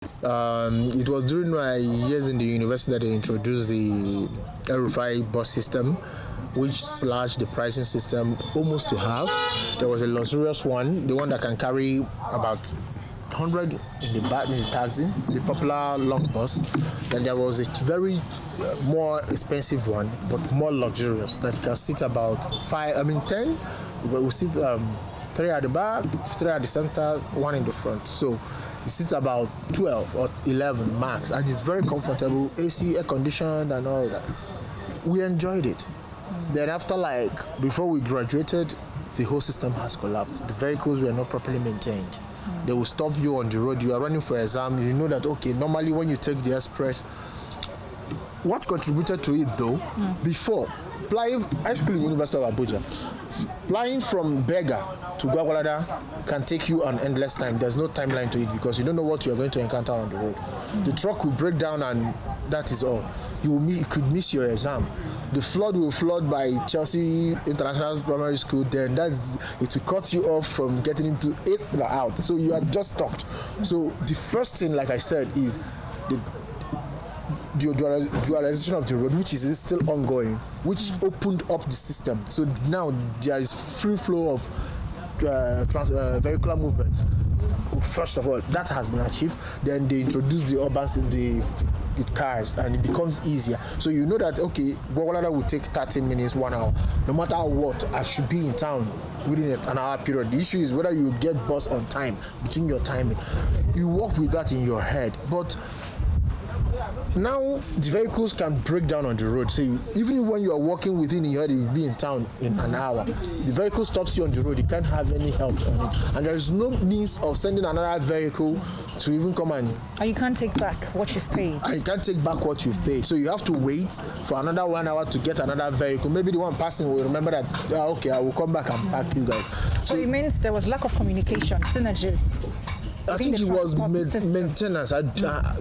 It was during my years in the university that they introduced the El-Rufai bus system, which slashed the pricing system almost to half. There was a luxurious one, the one that can carry about 100 in the back in the taxi, the popular long bus. Then there was a very more expensive one, but more luxurious that you can sit about 10. We sit three at the back, three at the center, one in the front. So it sits about 12 or 11 max, and it's very comfortable, AC, air conditioned, and all that. We enjoyed it. Then after, before we graduated, the whole system has collapsed. The vehicles were not properly maintained. They will stop you on the road. You are running for exam. You know that, okay, normally when you take the express, what contributed to it though, before, flying, high school in University of Abuja, flying from Berger to Gwagwalada can take you an endless time. There's no timeline to it because you don't know what you are going to encounter on the road. The truck will break down and that is all. You could miss your exam. The flood will flood by Chelsea International Primary School, then it will cut you off from getting into it or out. So you are just stuck. So the first thing, like I said, is the dualization of the road, which is still ongoing, which opened up the system. So now there is free flow of vehicular movements. First of all, that has been achieved. Then they introduce the urban with cars, and it becomes easier. So you know that, okay, Gwagwalada will take 30 minutes, 1 hour. No matter what, I should be in town within an hour period. The issue is whether you get bus on time, between your timing. You work with that in your head. But now the vehicles can break down on the road. So even when you are walking within your head, you will be in town in an hour. The vehicle stops you on the road. You can't have any help on it, and there is no means of sending another vehicle to even come and you can't take back what you've paid. And you can't take back what you've paid. So you have to wait for another 1 hour to get another vehicle. Maybe the one passing will remember that, okay, I will come back and pack you guys. So it means there was lack of communication, synergy. I think it was maintenance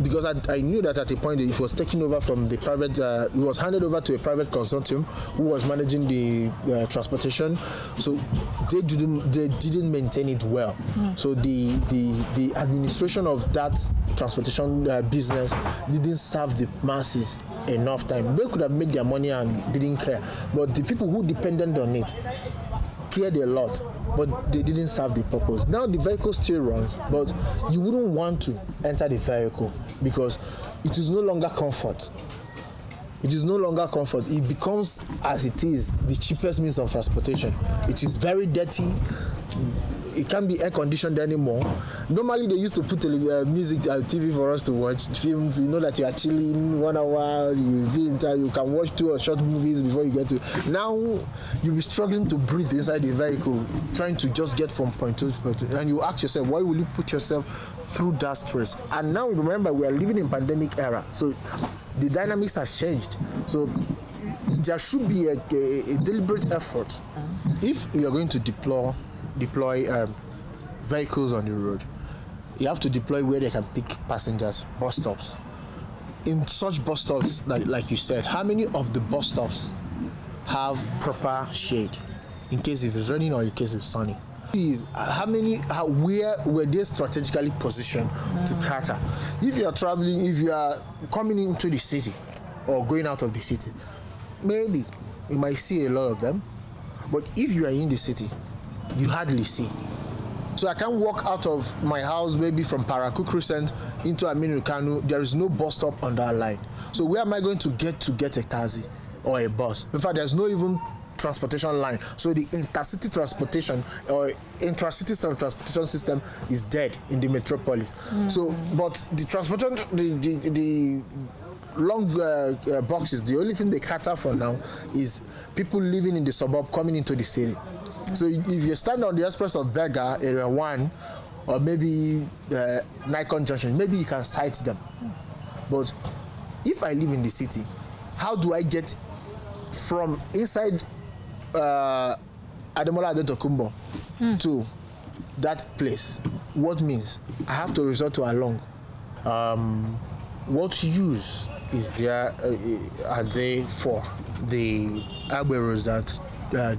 because I knew that at a point it was taken over from the private, it was handed over to a private consortium who was managing the transportation. So they didn't maintain it well. So the administration of that transportation business didn't serve the masses enough time. They could have made their money and didn't care, but the people who depended on it cared a lot, but they didn't serve the purpose. Now the vehicle still runs, but you wouldn't want to enter the vehicle because it is no longer comfort. It is no longer comfort. It becomes, as it is, the cheapest means of transportation. It is very dirty. It can't be air conditioned anymore. Normally they used to put music TV for us to watch films. You know that you are chilling 1 hour, you can watch 2 or short movies before you get to. Now you'll be struggling to breathe inside the vehicle, trying to just get from point to point, and you ask yourself, why will you put yourself through that stress? And now remember, we are living in pandemic era, so the dynamics has changed. So there should be a deliberate effort if you are going to deploy vehicles on the road. You have to deploy where they can pick passengers, bus stops. In such bus stops, like you said, how many of the bus stops have proper shade in case if it's raining or in case it's sunny? Where were they strategically positioned to cater? If you are traveling, if you are coming into the city or going out of the city, maybe you might see a lot of them. But if you are in the city, you hardly see. So I can't walk out of my house maybe from Parakou Crescent into Aminu Kano. There is no bus stop on that line. So where am I going to get a taxi or a bus? In fact, there's no even transportation line. So the intercity transportation or intracity transportation system is dead in the metropolis. So, but the transportation, the long boxes, the only thing they cater for now is people living in the suburb coming into the city. So if you stand on the express of Berger, Area 1, or maybe Nikon Junction, maybe you can sight them. But if I live in the city, how do I get from inside Ademola Adetokunbo to that place? What means? I have to resort to along. What use is there are they for the Agberos that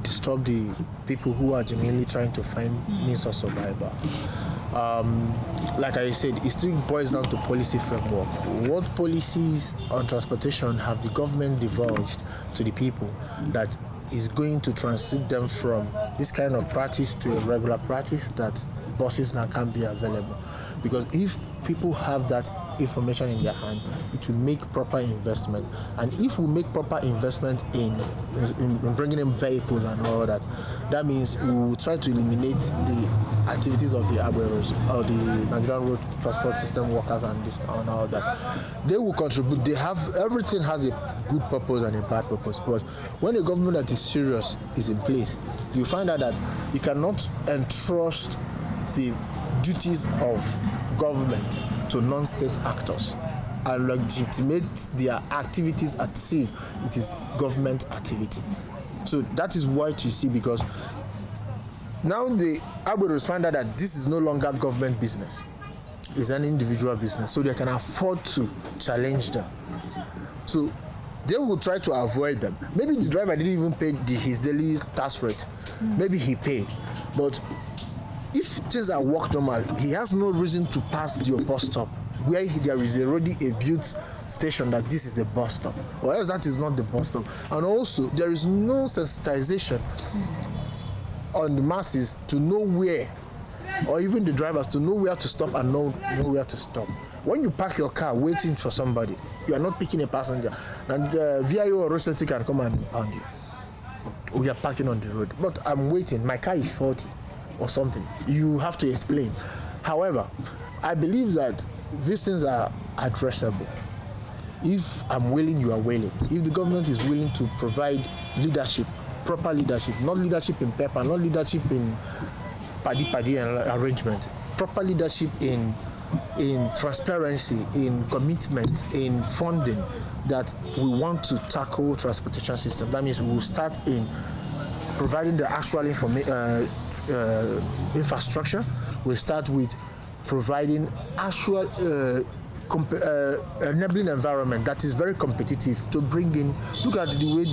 disturb the people who are genuinely trying to find means of survival? like I said, it still boils down to policy framework. What policies on transportation have the government divulged to the people that is going to transit them from this kind of practice to a regular practice that buses now can be available? Because if people have that information in their hand, it will make proper investment. And if we make proper investment in bringing in vehicles and all that, that means we will try to eliminate the activities of the Agberos or the Nigerian Road Transport System workers and this and all that. They will contribute. They have, everything has a good purpose and a bad purpose. But when a government that is serious is in place, you find out that you cannot entrust the duties of government to non-state actors and legitimate their activities as if it is government activity. So that is what you see, because now the Agberos find out that this is no longer government business, it's an individual business, so they can afford to challenge them. So they will try to avoid them. Maybe the driver didn't even pay his daily tax rate. Maybe he paid, but if things are work normal, he has no reason to pass the bus stop where there is already a built station that this is a bus stop, or else that is not the bus stop. And also, there is no sensitization on the masses to know where, or even the drivers to know where to stop and know where to stop. When you park your car waiting for somebody, you are not picking a passenger, and the VIO or road safety can come and pound you. We are parking on the road, but I'm waiting, my car is 40 or something. You have to explain. However, I believe that these things are addressable. If I'm willing, you are willing. If the government is willing to provide leadership, proper leadership, not leadership in paper, not leadership in paddy arrangement, proper leadership in transparency, in commitment, in funding, that we want to tackle transportation system. That means we will start in providing the actual infrastructure. We start with providing actual enabling environment that is very competitive to bring in. Look at the way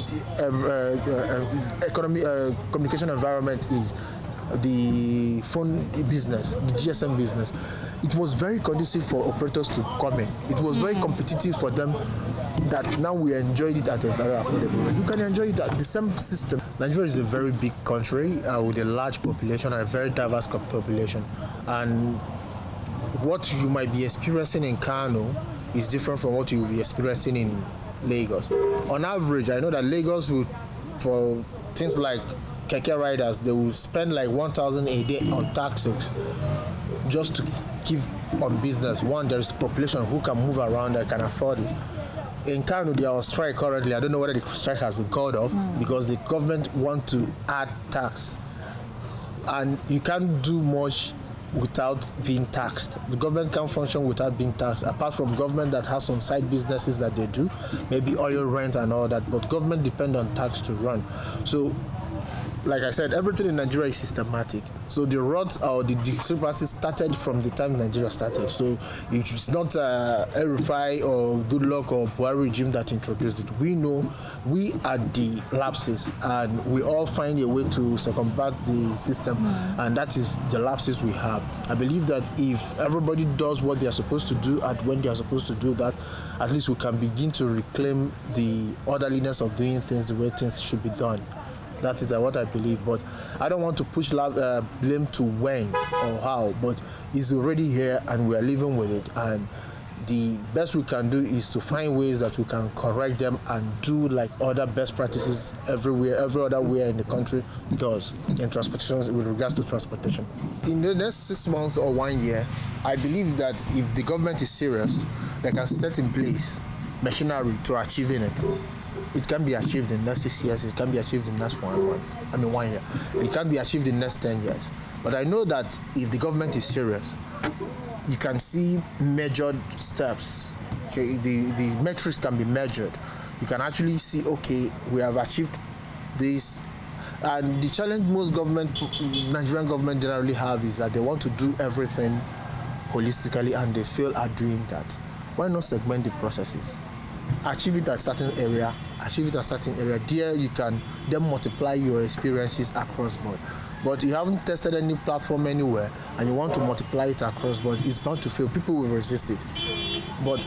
communication environment is. The phone business, the GSM business, it was very conducive for operators to come in. It was very competitive for them, that now we enjoyed it at a very affordable rate. You can enjoy it at the same system. Nigeria is a very big country with a large population and a very diverse population. And what you might be experiencing in Kano is different from what you will be experiencing in Lagos. On average, I know that Lagos will, for things like keke riders, they will spend like 1,000 a day on taxis just to keep on business. One, there is population who can move around that can afford it. In Kano, they are on strike currently. I don't know whether the strike has been called off because the government want to add tax, and you can't do much without being taxed. The government can't function without being taxed, apart from government that has some side businesses that they do, maybe oil rent and all that, but government depend on tax to run. So like I said, everything in Nigeria is systematic. So the rods or the discrepancies started from the time Nigeria started. So it's not El-Rufai or Goodluck or Buhari regime that introduced it. We know we are the lapses, and we all find a way to circumvent the system, and that is the lapses we have. I believe that if everybody does what they are supposed to do at when they are supposed to do that, at least we can begin to reclaim the orderliness of doing things the way things should be done. That is what I believe, but I don't want to push blame to when or how, but it's already here and we are living with it, and the best we can do is to find ways that we can correct them and do like other best practices everywhere, every other way in the country does in transportation with regards to transportation. In the next 6 months or 1 year, I believe that if the government is serious, they can set in place machinery to achieving it. It can be achieved in the next 6 years. It can be achieved in the next 1 year. It can be achieved in the next 10 years. But I know that if the government is serious, you can see measured steps. Okay, the metrics can be measured. You can actually see, okay, we have achieved this. And the challenge most Nigerian government generally have is that they want to do everything holistically and they fail at doing that. Why not segment the processes? achieve it at certain area, there you can then multiply your experiences across board. But you haven't tested any platform anywhere and you want to multiply it across board, it's bound to fail. People will resist it. But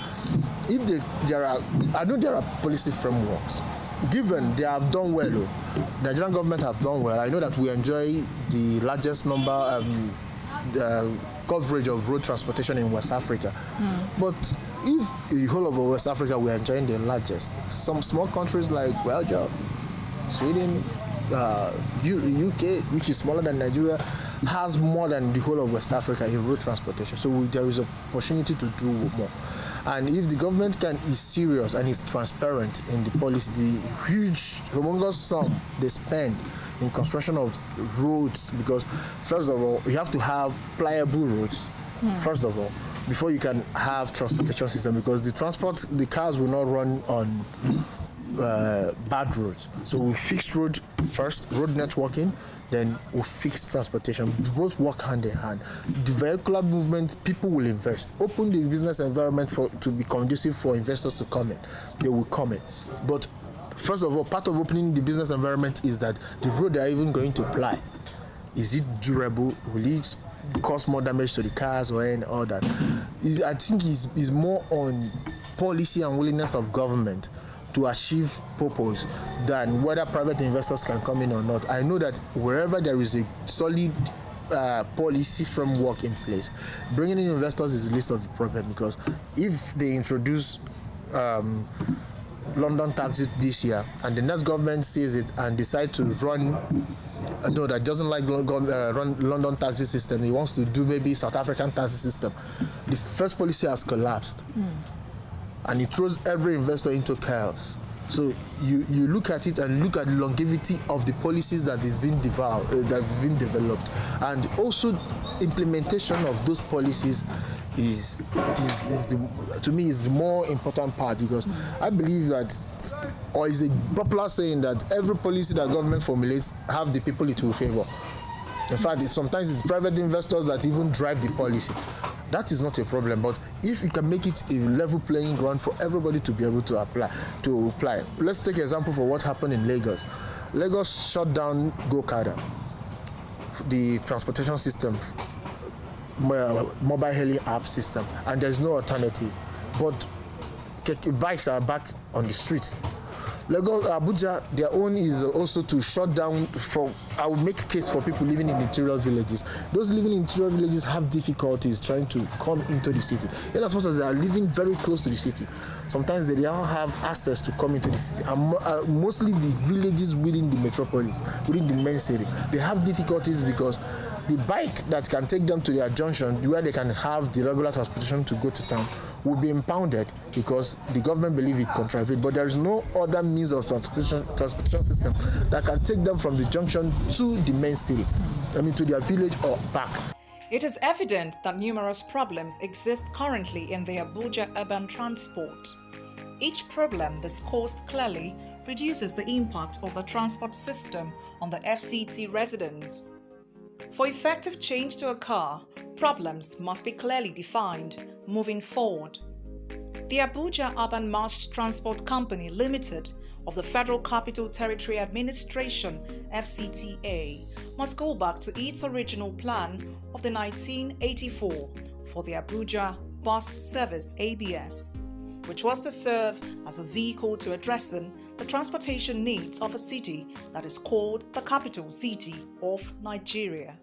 if I know there are policy frameworks. Given they have done well, Nigerian government have done well. I know that we enjoy the largest number coverage of road transportation in West Africa. But if the whole of West Africa we are enjoying the largest, some small countries like Belgium, Sweden, UK, which is smaller than Nigeria, has more than the whole of West Africa in road transportation. So there is an opportunity to do more. And if the government is serious and is transparent in the policy, the huge, humongous sum they spend in construction of roads, because first of all, you have to have pliable roads, first of all, before you can have transportation system, because the cars will not run on bad roads. So we fix road first, road networking, then we'll fix transportation. Both work hand in hand. The vehicular movement, people will invest. Open the business environment to be conducive for investors to come in. They will come in. But first of all, part of opening the business environment is that the road they are even going to apply, is it durable? Will it cause more damage to the cars or any all that? I think is more on policy and willingness of government to achieve purpose than whether private investors can come in or not. I know that wherever there is a solid policy framework in place, bringing in investors is the least of the problem, because if they introduce London taxi this year and the next government sees it and decide to run that doesn't like run London taxi system, he wants to do maybe South African taxi system, the first policy has collapsed. And it throws every investor into chaos. So you look at it and look at the longevity of the policies that is being developed, and also implementation of those policies to me is the more important part, because I believe that, or is a popular saying that every policy that government formulates have the people it will favor. In fact, sometimes it's private investors that even drive the policy. That is not a problem, but if you can make it a level playing ground for everybody to be able to apply. Let's take an example for what happened in Lagos. Lagos shut down GoCarda, the transportation system, mobile hailing app system, and there's no alternative. But bikes are back on the streets. Lagos, Abuja, their own is also to shut down I will make a case for people living in interior villages. Those living in interior villages have difficulties trying to come into the city. In as much as they are living very close to the city, sometimes they don't have access to come into the city. And mostly the villages within the metropolis, within the main city, they have difficulties because the bike that can take them to their junction, where they can have the regular transportation to go to town, will be impounded because the government believes it contravened. But there is no other means of transportation system that can take them from the junction to the main city, to their village or back. It is evident that numerous problems exist currently in the Abuja urban transport. Each problem discussed clearly reduces the impact of the transport system on the FCT residents. For effective change to occur, problems must be clearly defined moving forward. The Abuja Urban Mass Transport Company Limited of the Federal Capital Territory Administration (FCTA) must go back to its original plan of the 1984 for the Abuja Bus Service (ABS), which was to serve as a vehicle to addressing the transportation needs of a city that is called the capital city of Nigeria.